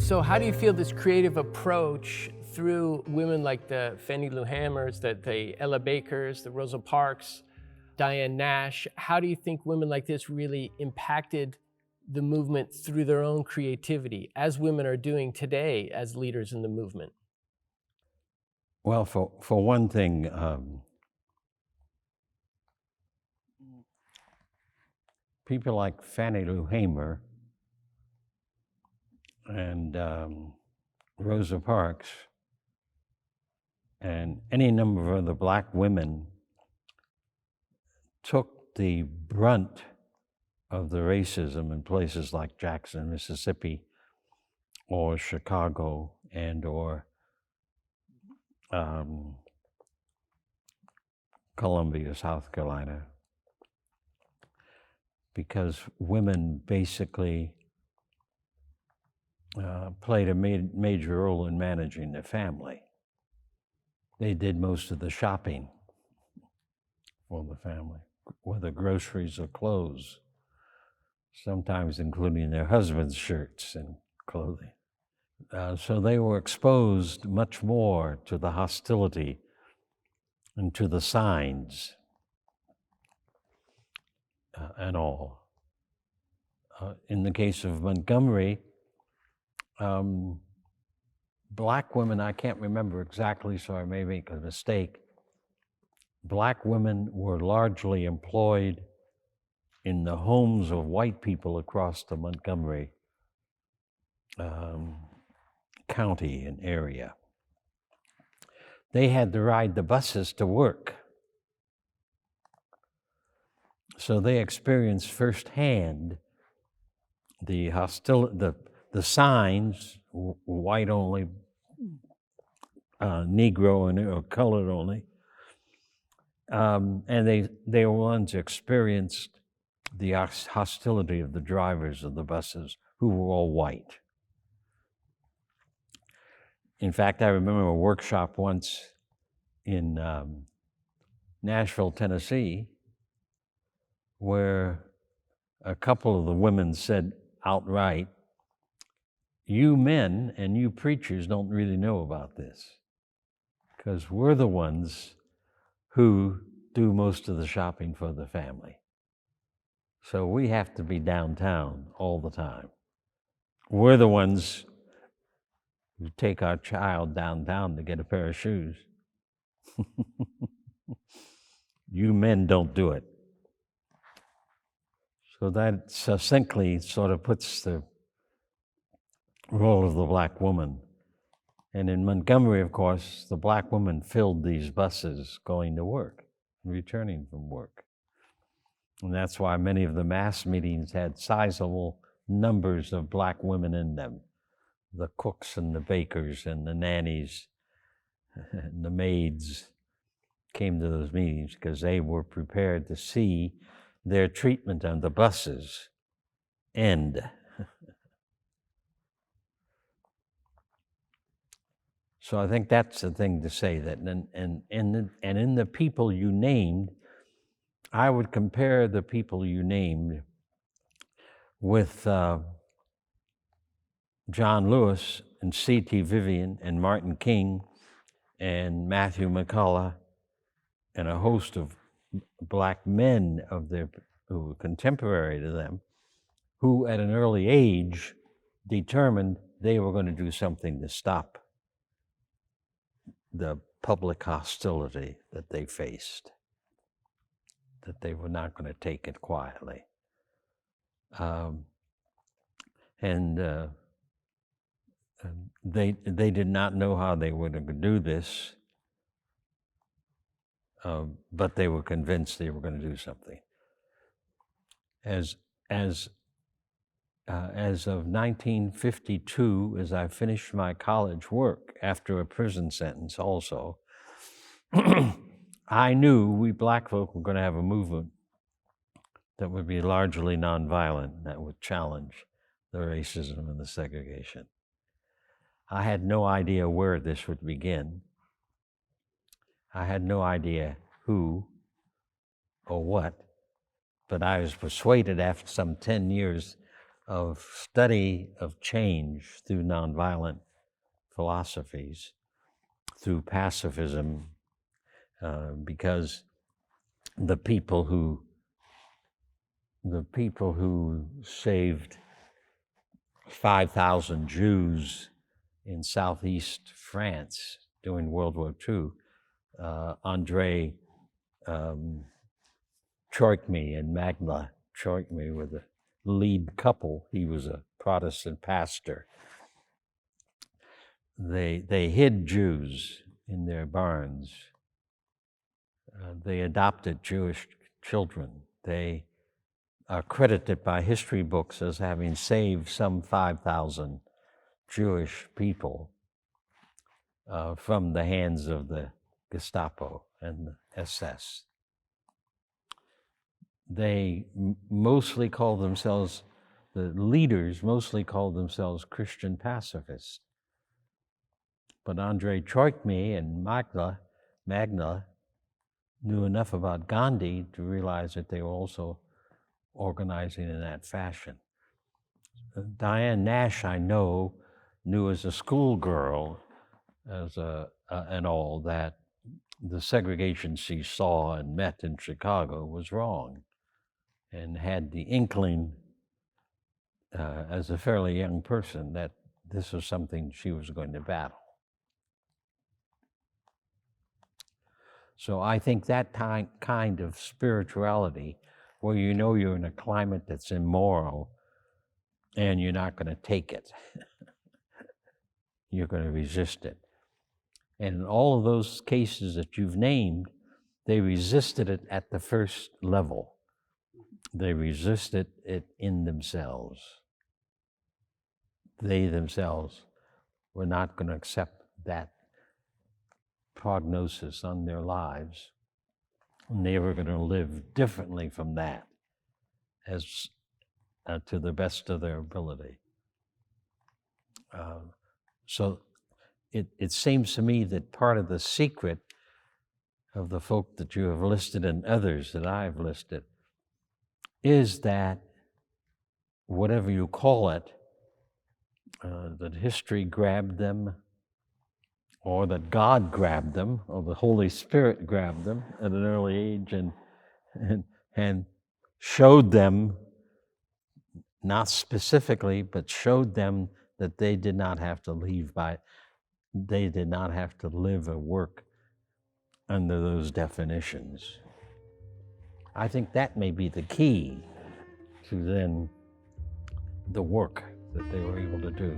So how do you feel this creative approach through women like the Fannie Lou Hammers, the Ella Bakers, the Rosa Parks, Diane Nash, how do you think women like this really impacted the movement through their own creativity, as women are doing today as leaders in the movement? Well, for one thing, people like Fannie Lou Hamer and Rosa Parks and any number of other black women took the brunt of the racism in places like Jackson, Mississippi, or Chicago, and or Columbia, South Carolina, because women basically played a major role in managing the family. They did most of the shopping for the family, whether groceries or clothes, sometimes including their husband's shirts and clothing. So they were exposed much more to the hostility and to the signs and all. In the case of Montgomery, black women, I can't remember exactly, so I may make a mistake. Black women were largely employed in the homes of white people across the Montgomery county and area. They had to ride the buses to work. So they experienced firsthand the hostility, the signs, white only, Negro and or colored only, and they were ones who experienced the hostility of the drivers of the buses, who were all white. In fact, I remember a workshop once in Nashville, Tennessee, where a couple of the women said outright, "You men and you preachers don't really know about this, because we're the ones who do most of the shopping for the family. So we have to be downtown all the time. We're the ones who take our child downtown to get a pair of shoes. You men don't do it." So that succinctly sort of puts the role of the black woman. And in Montgomery, of course, the black woman filled these buses going to work and returning from work. And that's why many of the mass meetings had sizable numbers of black women in them. The cooks and the bakers and the nannies and the maids came to those meetings because they were prepared to see their treatment on the buses end. So I think that's the thing to say, that and in the people you named, I would compare the people you named with John Lewis and C.T. Vivian and Martin King and Matthew McCullough and a host of black men who were contemporary to them, who at an early age determined they were going to do something to stop the public hostility that they faced, that they were not going to take it quietly. They did not know how they were going to do this, but they were convinced they were going to do something. As of 1952, as I finished my college work after a prison sentence also, I knew we black folk were going to have a movement that would be largely nonviolent, that would challenge the racism and the segregation. I had no idea where this would begin. I had no idea who or what, but I was persuaded after some 10 years of study of change through nonviolent philosophies, through pacifism, because the people who saved 5,000 Jews in southeast France during World War II, André Choikmy and Magna Choikmy were the lead couple. He was a Protestant pastor. They hid Jews in their barns. They adopted Jewish children. They are credited by history books as having saved some 5,000 Jewish people from the hands of the Gestapo and the SS. They mostly call themselves, the leaders mostly call themselves Christian pacifists. But André Choikmy and Magna knew enough about Gandhi to realize that they were also organizing in that fashion. Diane Nash, I know, knew as a schoolgirl, and all, that the segregation she saw and met in Chicago was wrong, and had the inkling as a fairly young person that this was something she was going to battle. So I think that kind of spirituality, where you know you're in a climate that's immoral and you're not going to take it, you're going to resist it. And in all of those cases that you've named, they resisted it at the first level. They resisted it in themselves. They themselves were not going to accept that prognosis on their lives, and they were going to live differently from that, as to the best of their ability. So it seems to me that part of the secret of the folk that you have listed and others that I've listed is that, whatever you call it, that history grabbed them, or that God grabbed them, or the Holy Spirit grabbed them at an early age and showed them, not specifically, but showed them that they did not have to they did not have to live or work under those definitions. I think that may be the key to then the work that they were able to do.